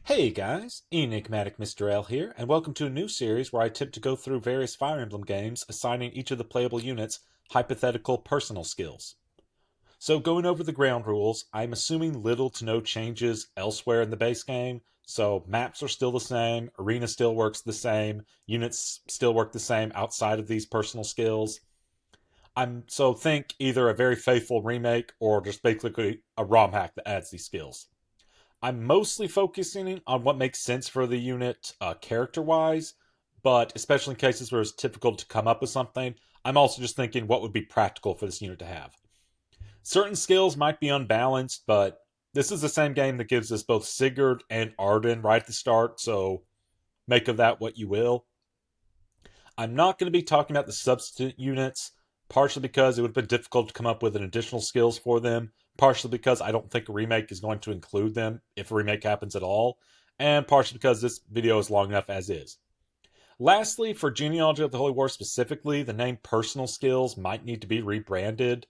Hey guys, Enigmatic Mr. L here, and welcome to a new series where I attempt to go through various Fire Emblem games, assigning each of the playable units hypothetical personal skills. So, going over the ground rules, I'm assuming little to no changes elsewhere in the base game. So, maps are still the same, arena still works the same, units still work the same outside of these personal skills. Think either a very faithful remake or just basically a ROM hack that adds these skills. I'm mostly focusing on what makes sense for the unit character wise, but especially in cases where it's difficult to come up with something, I'm also just thinking what would be practical for this unit to have. Certain skills might be unbalanced, but this is the same game that gives us both Sigurd and Arden right at the start, so make of that what you will. I'm not going to be talking about the substitute units, partially because it would have been difficult to come up with an additional skills for them, partially because I don't think a remake is going to include them if a remake happens at all, and partially because this video is long enough as is. Lastly, for Genealogy of the Holy War specifically, the name personal skills might need to be rebranded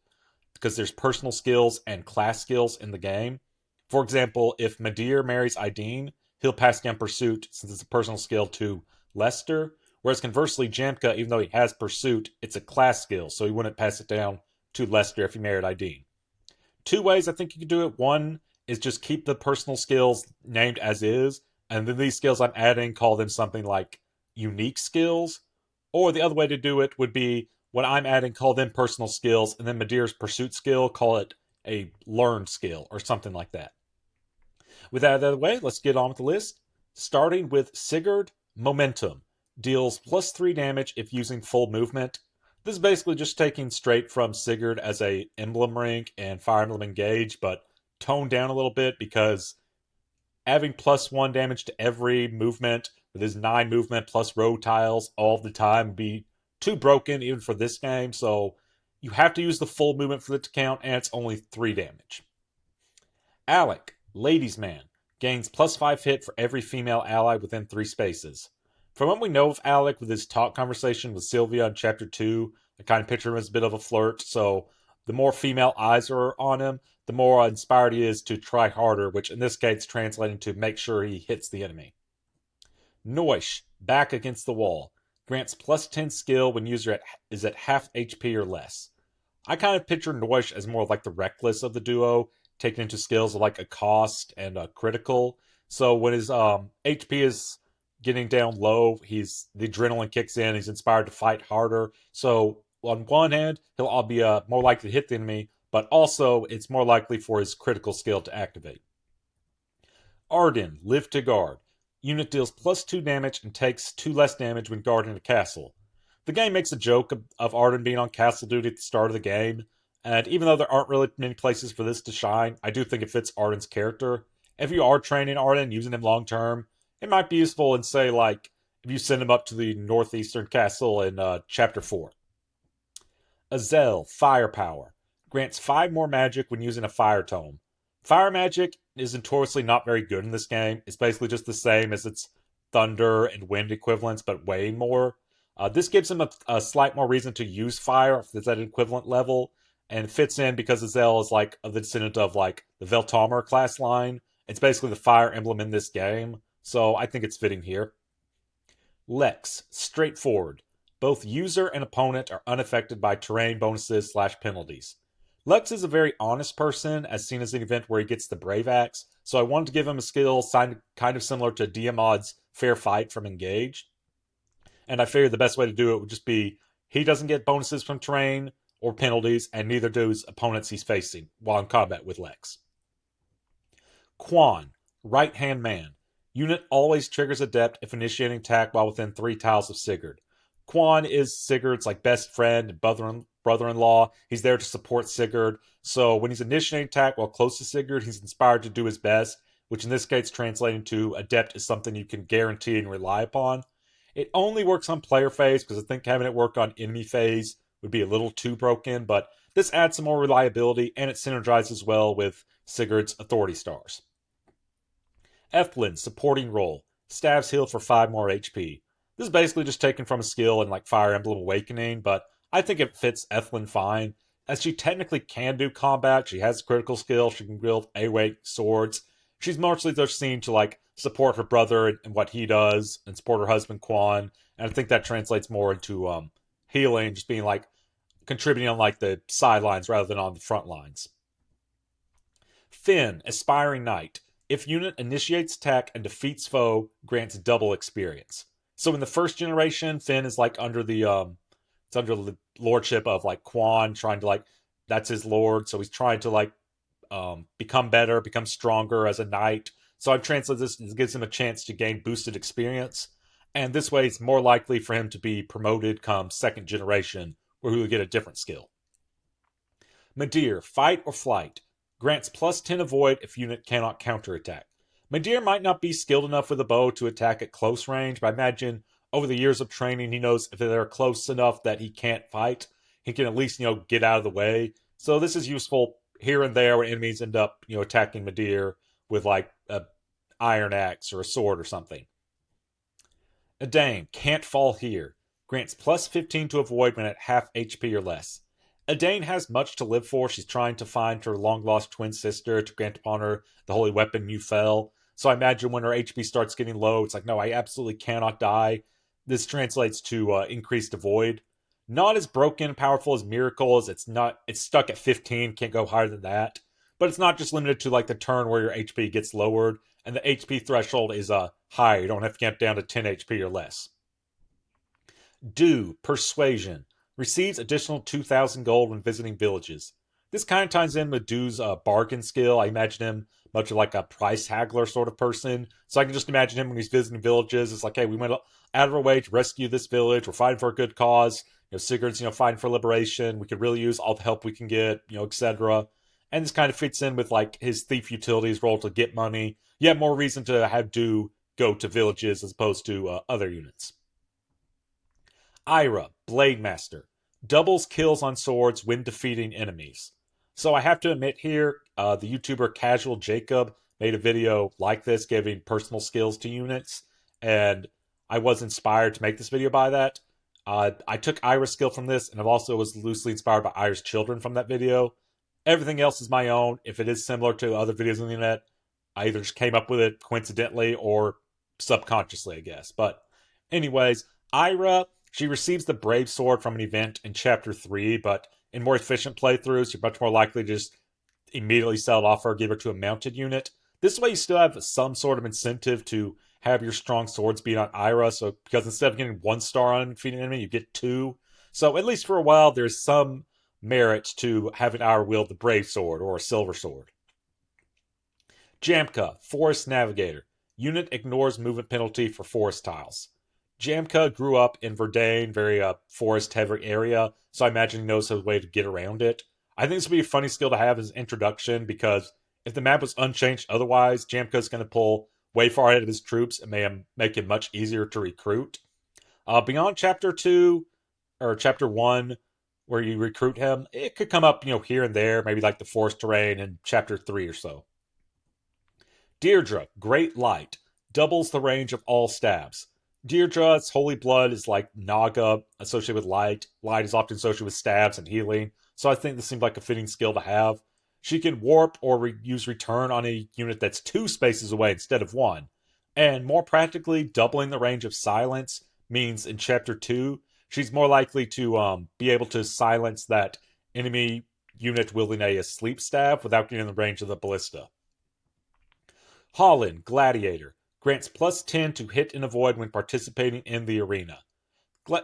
because there's personal skills and class skills in the game. For example, if Madir marries Ideen, he'll pass down Pursuit since it's a personal skill to Lester, whereas conversely, Jamka, even though he has Pursuit, it's a class skill, so he wouldn't pass it down to Lester if he married Ideen. Two ways I think you can do it. One is just keep the personal skills named as is, and then these skills I'm adding, call them something like unique skills. Or the other way to do it would be what I'm adding, call them personal skills, and then Madir's pursuit skill, call it a learned skill or something like that. With that out of the way, let's get on with the list. Starting with Sigurd, Momentum. Deals +3 damage if using full movement. This is basically just taking straight from Sigurd as a emblem rank and Fire Emblem Engage, but toned down a little bit because having +1 damage to every movement with his 9 movement plus row tiles all the time would be too broken even for this game, so you have to use the full movement for it to count, and it's only 3 damage. Alec, Ladies' Man, gains +5 hit for every female ally within 3 spaces. From what we know of Alec with his talk conversation with Sylvia in Chapter 2, I kind of picture him as a bit of a flirt, so the more female eyes are on him, the more inspired he is to try harder, which in this case translating to make sure he hits the enemy. Noish, Back Against the Wall, grants +10 skill when user is at half HP or less. I kind of picture Noish as more like the reckless of the duo, taking into skills like a cost and a critical. So when his HP is getting down low, the adrenaline kicks in, he's inspired to fight harder. So on one hand, he'll be more likely to hit the enemy, but also it's more likely for his critical skill to activate. Arden, Live to Guard. Unit deals +2 damage and takes 2 less damage when guarding a castle. The game makes a joke of Arden being on castle duty at the start of the game, and even though there aren't really many places for this to shine, I do think it fits Arden's character. If you are training Arden, using him long term, it might be useful in, say, like, if you send him up to the northeastern castle in Chapter 4. Azel, Firepower. Grants 5 more magic when using a Fire Tome. Fire magic is notoriously not very good in this game. It's basically just the same as its thunder and wind equivalents, but way more. This gives him a slight more reason to use fire if it's at an equivalent level, and fits in because Azel is like the descendant of like the Veltalmer class line. It's basically the Fire Emblem in this game, so I think it's fitting here. Lex, Straightforward. Both user and opponent are unaffected by terrain bonuses/penalties. Lex is a very honest person, as seen as an event where he gets the Brave Axe, so I wanted to give him a skill kind of similar to Diamod's Fair Fight from Engage. And I figured the best way to do it would just be he doesn't get bonuses from terrain or penalties, and neither do his opponents he's facing while in combat with Lex. Quan, Right Hand Man. Unit always triggers Adept if initiating attack while within 3 tiles of Sigurd. Quan is Sigurd's like best friend and brother-in-law. He's there to support Sigurd. So when he's initiating attack while close to Sigurd, he's inspired to do his best, which in this case translating to Adept is something you can guarantee and rely upon. It only works on player phase because I think having it work on enemy phase would be a little too broken, but this adds some more reliability and it synergizes well with Sigurd's authority stars. Eflin, Supporting Role. Stabs heal for 5 more HP. This is basically just taken from a skill in like Fire Emblem Awakening, but I think it fits Eflin fine, as she technically can do combat. She has critical skill, she can wield A-weight swords. She's mostly just seen to like support her brother and what he does, and support her husband Quan. And I think that translates more into healing, just being like contributing on like the sidelines rather than on the front lines. Finn, Aspiring Knight. If unit initiates attack and defeats foe, grants double experience. So in the first generation, Finn is like under the it's under the lordship of like Quan, trying to like that's his lord, so he's trying to like become better, become stronger as a knight. So I've translated this, it gives him a chance to gain boosted experience, and this way it's more likely for him to be promoted come second generation, where he will get a different skill. Madir, Fight or Flight. Grants plus 10 avoid if unit cannot counterattack. Madir might not be skilled enough with a bow to attack at close range, but I imagine over the years of training, he knows if they're close enough that he can't fight, he can at least, get out of the way. So this is useful here and there when enemies end up, attacking Madir with like a iron axe or a sword or something. Edain, Can't Fall Here. Grants plus 15 to avoid when at half HP or less. Edain has much to live for. She's trying to find her long-lost twin sister to grant upon her the holy weapon you fell. So I imagine when her HP starts getting low, it's like, no, I absolutely cannot die. This translates to increased avoid. Not as broken and powerful as Miracle, as it's stuck at 15, can't go higher than that. But it's not just limited to like the turn where your HP gets lowered, and the HP threshold is high. You don't have to get down to 10 HP or less. Do, Persuasion. Receives additional 2,000 gold when visiting villages. This kind of ties in with Du's bargain skill. I imagine him much like a price haggler sort of person. So I can just imagine him when he's visiting villages. It's like, hey, we went out of our way to rescue this village. We're fighting for a good cause. Sigurd's, fighting for liberation. We could really use all the help we can get, etc. And this kind of fits in with like his thief utilities role to get money. You have more reason to have Du go to villages as opposed to other units. Ira, Blade Master. Doubles kills on swords when defeating enemies. So I have to admit here, the YouTuber Casual Jacob made a video like this, giving personal skills to units, and I was inspired to make this video by that. I took Ira's skill from this, and I also was loosely inspired by Ira's children from that video. Everything else is my own. If it is similar to other videos on the internet, I either just came up with it coincidentally or subconsciously, I guess. But anyways, Ira, she receives the Brave Sword from an event in Chapter 3, but in more efficient playthroughs, you're much more likely to just immediately sell it off or give it to a mounted unit. This way you still have some sort of incentive to have your strong swords beat on Ira, so because instead of getting 1 star on a defeating enemy, you get 2. So at least for a while, there's some merit to having Ira wield the Brave Sword or a Silver Sword. Jamka, Forest Navigator. Unit ignores movement penalty for forest tiles. Jamka grew up in Verdain, very forest-heavy area, so I imagine he knows his way to get around it. I think this would be a funny skill to have as an introduction, because if the map was unchanged otherwise, Jamka's going to pull way far ahead of his troops and may make it much easier to recruit. Beyond Chapter 2, or Chapter 1, where you recruit him, it could come up, here and there, maybe like the forest terrain in Chapter 3 or so. Deirdre, Great Light. Doubles the range of all stabs. Deirdre's holy blood is like Naga, associated with light. Light is often associated with stabs and healing, so I think this seemed like a fitting skill to have. She can warp or use return on a unit that's 2 spaces away instead of 1. And more practically, doubling the range of silence means in Chapter 2, she's more likely to be able to silence that enemy unit wielding a sleep staff without getting in the range of the ballista. Holland, Gladiator. Grants plus 10 to hit and avoid when participating in the arena.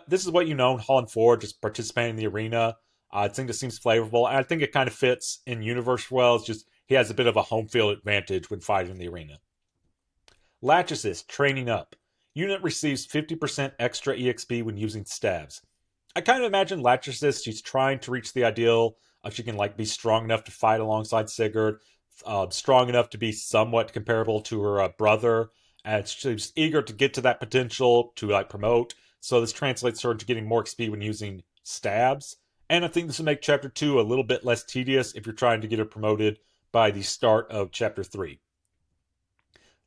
This is what you know in Holland 4, just participating in the arena. I think this seems flavorful, and I think it kind of fits in universe well. It's just he has a bit of a home field advantage when fighting in the arena. Lachesis, Training Up. Unit receives 50% extra EXP when using stabs. I kind of imagine Lachesis, she's trying to reach the ideal of she can be strong enough to fight alongside Sigurd, strong enough to be somewhat comparable to her brother, and she's eager to get to that potential to promote. So this translates her to getting more XP when using stabs. And I think this will make Chapter 2 a little bit less tedious if you're trying to get her promoted by the start of Chapter 3.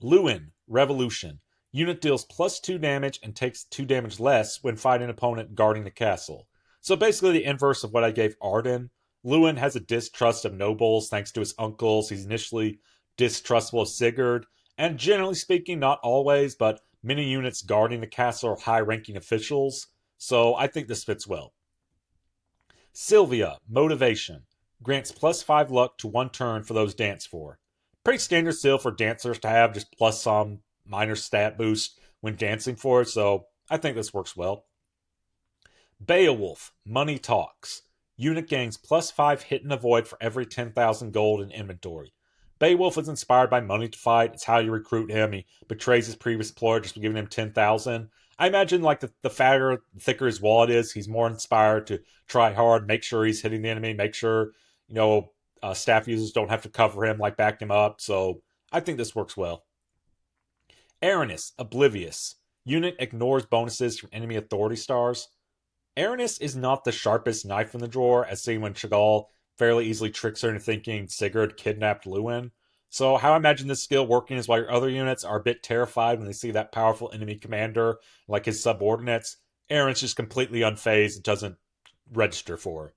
Lewin, Revolution. Unit deals plus 2 damage and takes 2 damage less when fighting an opponent guarding the castle. So basically the inverse of what I gave Arden. Lewin has a distrust of nobles thanks to his uncles. He's initially distrustful of Sigurd, and generally speaking, not always, but many units guarding the castle are high-ranking officials, so I think this fits well. Sylvia, Motivation. Grants +5 luck to 1 turn for those dance for. Pretty standard skill for dancers to have, just plus some minor stat boost when dancing for it, so I think this works well. Beowulf, Money Talks. Unit gains +5 hit and avoid for every 10,000 gold in inventory. Beowulf is inspired by money to fight. It's how you recruit him. He betrays his previous employer just for giving him 10,000. I imagine like the fatter, the thicker his wallet is, he's more inspired to try hard, make sure he's hitting the enemy, make sure, staff users don't have to cover him, like back him up. So I think this works well. Aranis, Oblivious. Unit ignores bonuses from enemy authority stars. Aranis is not the sharpest knife in the drawer, as seen when Chagall fairly easily tricks her into thinking Sigurd kidnapped Lewin. So how I imagine this skill working is while your other units are a bit terrified when they see that powerful enemy commander, like his subordinates, Aaron's just completely unfazed and doesn't register for her.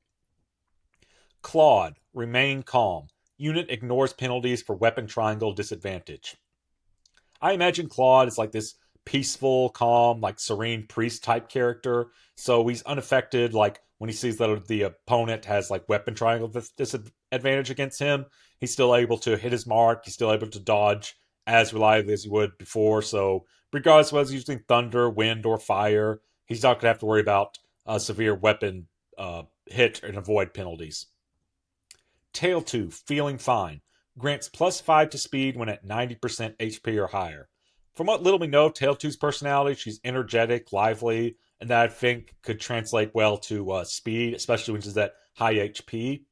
Claude, Remain Calm. Unit ignores penalties for weapon triangle disadvantage. I imagine Claude is like this peaceful, calm, like serene priest type character. So he's unaffected, like when he sees that the opponent has like weapon triangle disadvantage against him, he's still able to hit his mark, he's still able to dodge as reliably as he would before. So regardless of whether he's using thunder, wind, or fire, he's not going to have to worry about severe weapon hit and avoid penalties. Tailtooth, Feeling Fine. Grants +5 to speed when at 90% HP or higher. From what little we know of Tailtooth's personality, she's energetic, lively, and that I think could translate well to speed, especially when she's at high HP.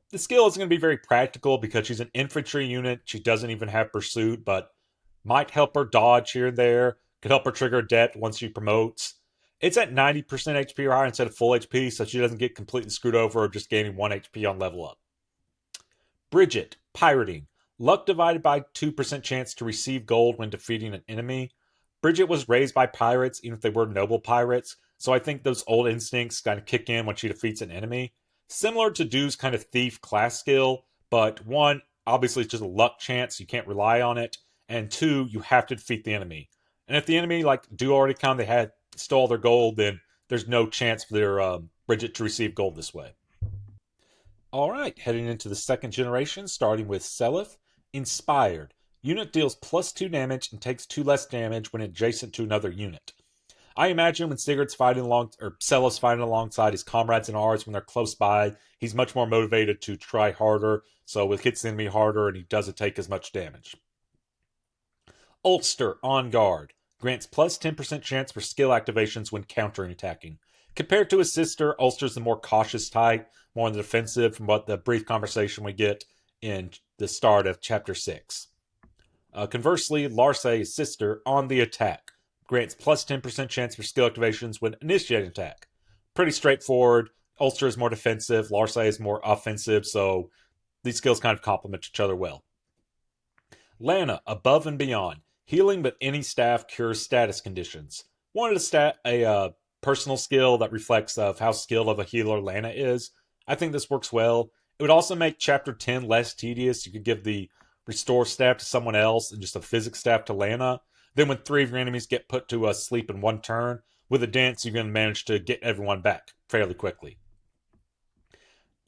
The skill isn't going to be very practical because she's an infantry unit. She doesn't even have pursuit, but might help her dodge here and there, could help her trigger a debt once she promotes. It's at 90% HP or higher instead of full HP, so she doesn't get completely screwed over or just gaining 1 HP on level up. Bridget, Pirating. Luck divided by 2% chance to receive gold when defeating an enemy. Bridget was raised by pirates, even if they were noble pirates, so I think those old instincts kind of kick in when she defeats an enemy. Similar to Dew's kind of thief class skill, but one, obviously it's just a luck chance, you can't rely on it, and two, you have to defeat the enemy. And if the enemy, like Dew already come, they had stole their gold, then there's no chance for their Bridget to receive gold this way. Alright, heading into the second generation, starting with Seliph, Inspired. Unit deals +2 damage and takes 2 less damage when adjacent to another unit. I imagine when Sigurd's fighting Seliph's fighting alongside his comrades in ours when they're close by, he's much more motivated to try harder, so it hits the enemy harder and he doesn't take as much damage. Ulster, On Guard. Grants +10% chance for skill activations when counterattacking. Compared to his sister, Ulster's the more cautious type, more on the defensive from what the brief conversation we get in the start of Chapter 6. Conversely, Larsae, his sister, On the Attack. Grants +10% chance for skill activations when initiating attack. Pretty straightforward. Ulster is more defensive, Larsae is more offensive, so these skills kind of complement each other well. Lana, Above and Beyond. Healing with any staff cures status conditions. Wanted a personal skill that reflects of how skilled of a healer Lana is. I think this works well. It would also make Chapter 10 less tedious. You could give the Restore staff to someone else and just a Physics staff to Lana. Then when 3 of your enemies get put to sleep in 1 turn, with a dance you're going to manage to get everyone back fairly quickly.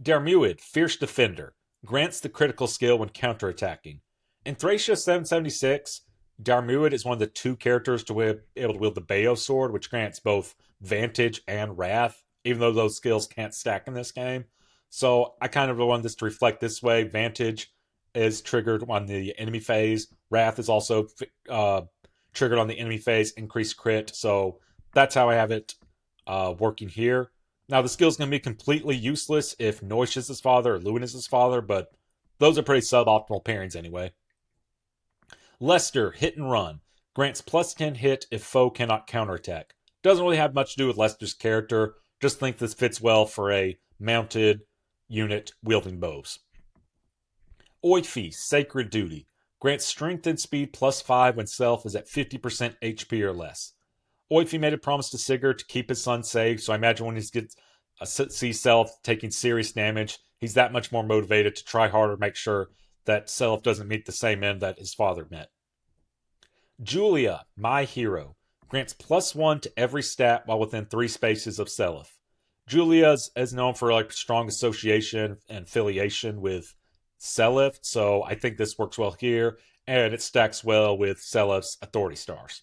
Dermuid, Fierce Defender. Grants the critical skill when counterattacking. In Thracia 776, Dermuid is one of the 2 characters to be able to wield the Bayo sword, which grants both Vantage and Wrath, even though those skills can't stack in this game. So I kind of want this to reflect this way. Vantage is triggered on the enemy phase. Wrath is also triggered on the enemy phase, increased crit. So that's how I have it working here. Now the skill's going to be completely useless if Noish is his father or Lewin is his father, but those are pretty suboptimal pairings anyway. Lester, Hit and Run. Grants +10 hit if foe cannot counterattack. Doesn't really have much to do with Lester's character. Just think this fits well for a mounted unit wielding bows. Oifi, Sacred Duty. Grants strength and speed +5 when Self is at 50% HP or less. Oifi made a promise to Sigurd to keep his son safe, so I imagine when he gets sees Self taking serious damage, he's that much more motivated to try harder to make sure that Self doesn't meet the same end that his father met. Julia, my hero, grants +1 to every stat while within 3 spaces of Seliph. Julia is known for like strong association and affiliation with Seliph, so I think this works well here, and it stacks well with Seliph's authority stars.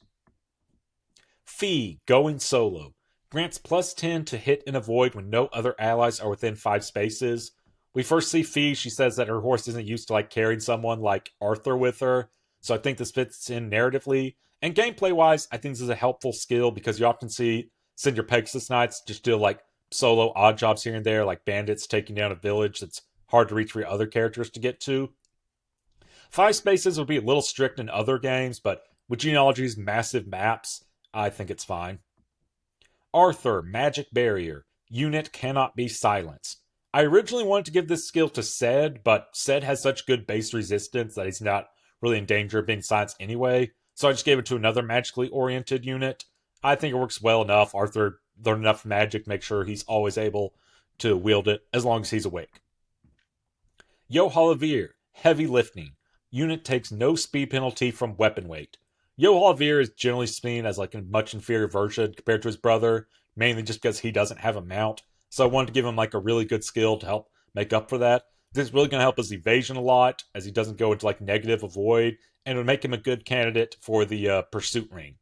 Fee, going solo, grants +10 to hit and avoid when no other allies are within 5 spaces. We first see Fee, she says that her horse isn't used to like carrying someone like Arthur with her, so I think this fits in narratively. And gameplay wise, I think this is a helpful skill because you often see send your Pegasus Knights just do like solo odd jobs here and there, like bandits taking down a village that's hard to reach for your other characters to get to. 5 spaces would be a little strict in other games, but with Genealogy's massive maps, I think it's fine. Arthur, Magic Barrier. Unit cannot be silenced. I originally wanted to give this skill to Ced, but Ced has such good base resistance that he's not really in danger of being silenced anyway, so I just gave it to another magically oriented unit. I think it works well enough. Arthur learned enough magic to make sure he's always able to wield it as long as he's awake. Yohalavir, Heavy Lifting. Unit takes no speed penalty from weapon weight. Yohalavir is generally seen as like a much inferior version compared to his brother, mainly just because he doesn't have a mount. So I wanted to give him like a really good skill to help make up for that. This is really going to help his evasion a lot, as he doesn't go into like negative avoid, and it would make him a good candidate for the pursuit ring.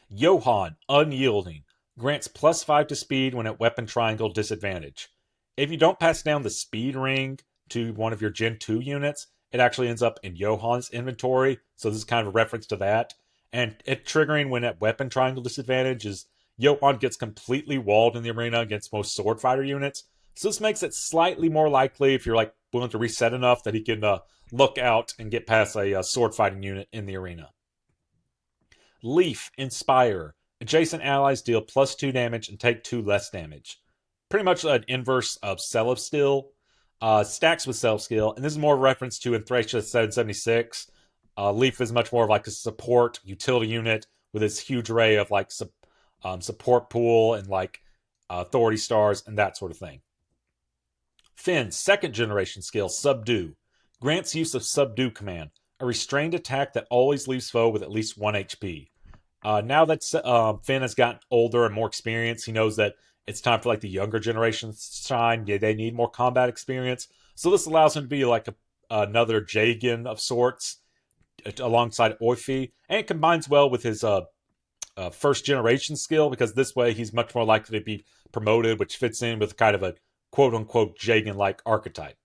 Johann, Unyielding, grants +5 to speed when at weapon triangle disadvantage. If you don't pass down the speed ring to one of your Gen 2 units, it actually ends up in Johann's inventory, so this is kind of a reference to that. And it triggering when at weapon triangle disadvantage is Johann gets completely walled in the arena against most sword fighter units. So this makes it slightly more likely if you're like willing to reset enough that he can look out and get past a sword fighting unit in the arena. Leaf, Inspire. Adjacent allies deal +2 damage and take 2 less damage. Pretty much an inverse of Seliph still. Stacks with self skill, and this is more a reference to in Thracia 776. Leaf is much more of like a support utility unit with this huge array of like support pool and like authority stars and that sort of thing. Finn's second generation skill, Subdue, grants use of Subdue command, a restrained attack that always leaves foe with at least 1 HP. Now that Finn has gotten older and more experience, he knows that it's time for like the younger generation to shine. Yeah, they need more combat experience. So this allows him to be like another Jagan of sorts alongside Orphe. And it combines well with his first generation skill because this way he's much more likely to be promoted, which fits in with kind of a quote unquote Jagan like archetype.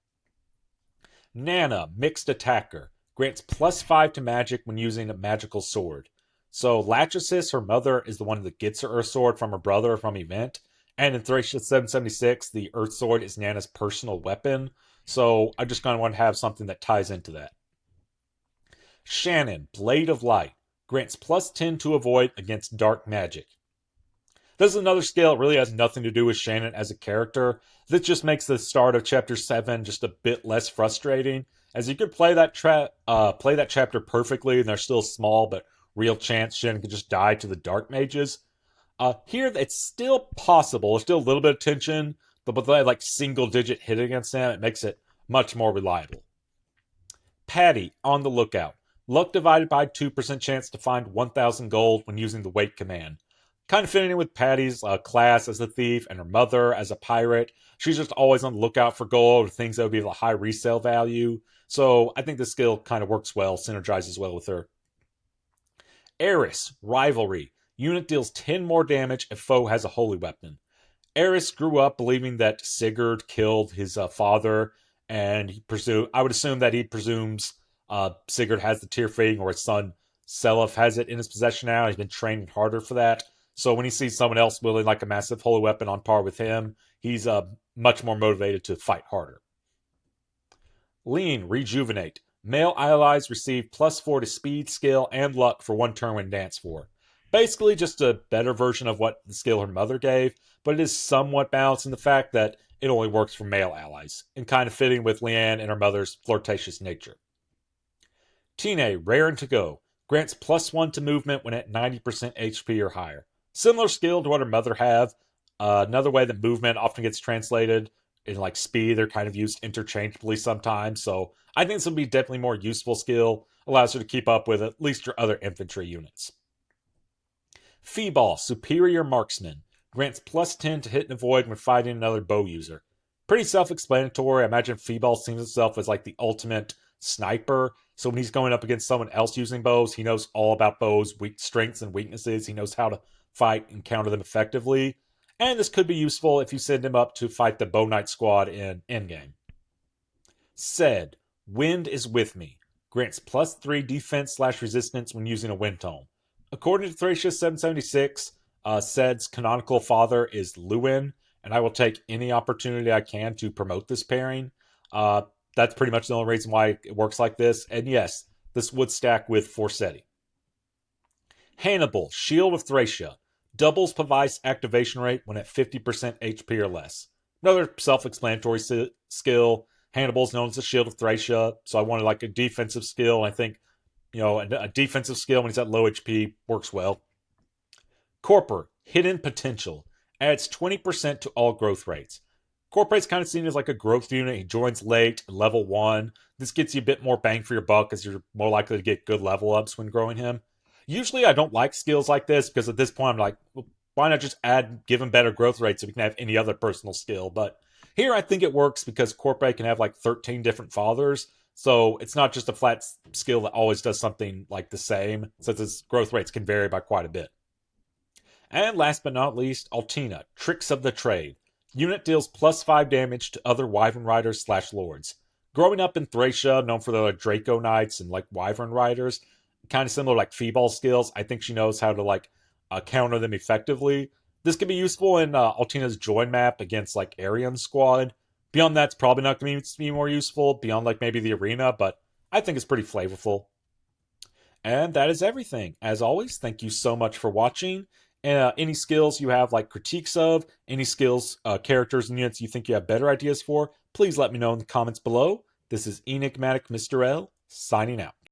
Nana, Mixed Attacker, grants +5 to magic when using a magical sword. So Lachesis, her mother, is the one that gets her Earth Sword from her brother from event. And in Thracia 776, the Earth Sword is Nana's personal weapon. So I just kind of want to have something that ties into that. Shannon, Blade of Light, grants +10 to avoid against dark magic. This is another skill. It really has nothing to do with Shannon as a character. This just makes the start of Chapter 7 just a bit less frustrating, as you could play that chapter perfectly, and there's still a small but real chance Shannon could just die to the dark mages. Here, it's still possible. There's still a little bit of tension, but with that like single-digit hit against them, it makes it much more reliable. Patty, on the lookout. Luck divided by 2% chance to find 1,000 gold when using the wait command. Kind of fitting in with Patty's class as a thief and her mother as a pirate. She's just always on the lookout for gold or things that would be of a high resale value. So I think this skill kind of works well, synergizes well with her. Eris, Rivalry. Unit deals 10 more damage if foe has a holy weapon. Eris grew up believing that Sigurd killed his father, and I would assume that he presumes Sigurd has the Tyrfing, or his son Seliph has it in his possession now. He's been training harder for that. So when he sees someone else wielding like a massive holy weapon on par with him, he's much more motivated to fight harder. Lean, Rejuvenate. Male allies receive +4 to speed, skill, and luck for 1 turn when dance for. Basically just a better version of what the skill her mother gave, but it is somewhat balanced in the fact that it only works for male allies, and kind of fitting with Leanne and her mother's flirtatious nature. Tine, Raring to Go, grants +1 to movement when at 90% HP or higher. Similar skill to what her mother have. Another way that movement often gets translated in like speed, they're kind of used interchangeably sometimes, so I think this would be definitely more useful skill. allows her to keep up with at least your other infantry units. Feeball, Superior Marksman, grants plus 10 to hit and avoid when fighting another bow user. Pretty self-explanatory. I imagine Feeball sees himself as like the ultimate sniper. So when he's going up against someone else using bows, he knows all about bows, strengths and weaknesses. He knows how to fight and counter them effectively. And this could be useful if you send him up to fight the Bow Knight squad in endgame. Said, Wind is with me. Grants plus 3 defense/resistance when using a wind tome. According to Thracia 776, Said's canonical father is Lewin, and I will take any opportunity I can to promote this pairing. That's pretty much the only reason why it works like this. And yes, this would stack with Forsetti. Hannibal, Shield of Thracia. Doubles Pavise activation rate when at 50% HP or less. Another self-explanatory skill. Hannibal's known as the Shield of Thracia, so I wanted like a defensive skill. I think, a defensive skill when he's at low HP works well. Corpor, Hidden Potential. Adds 20% to all growth rates. Corporate's kind of seen as like a growth unit. He joins late, level 1. This gets you a bit more bang for your buck as you're more likely to get good level ups when growing him. Usually I don't like skills like this because at this point I'm like, well, why not just give him better growth rates so we can have any other personal skill? But here I think it works because Corporate can have like 13 different fathers. So it's not just a flat skill that always does something like the same, since its growth rates can vary by quite a bit. And last but not least, Altina, Tricks of the Trade. Unit deals plus 5 damage to other Wyvern Riders / Lords. Growing up in Thracia, known for the Draco Knights and like Wyvern Riders, kind of similar like Feeball skills, I think she knows how to counter them effectively. This could be useful in Altina's join map against like Aryan squad. Beyond that, it's probably not going to be more useful beyond like maybe the arena, but I think it's pretty flavorful. And that is everything. As always, thank you so much for watching. Any skills you have like critiques of, any skills, characters, and units you think you have better ideas for, please let me know in the comments below. This is Enigmatic Mr. L, signing out.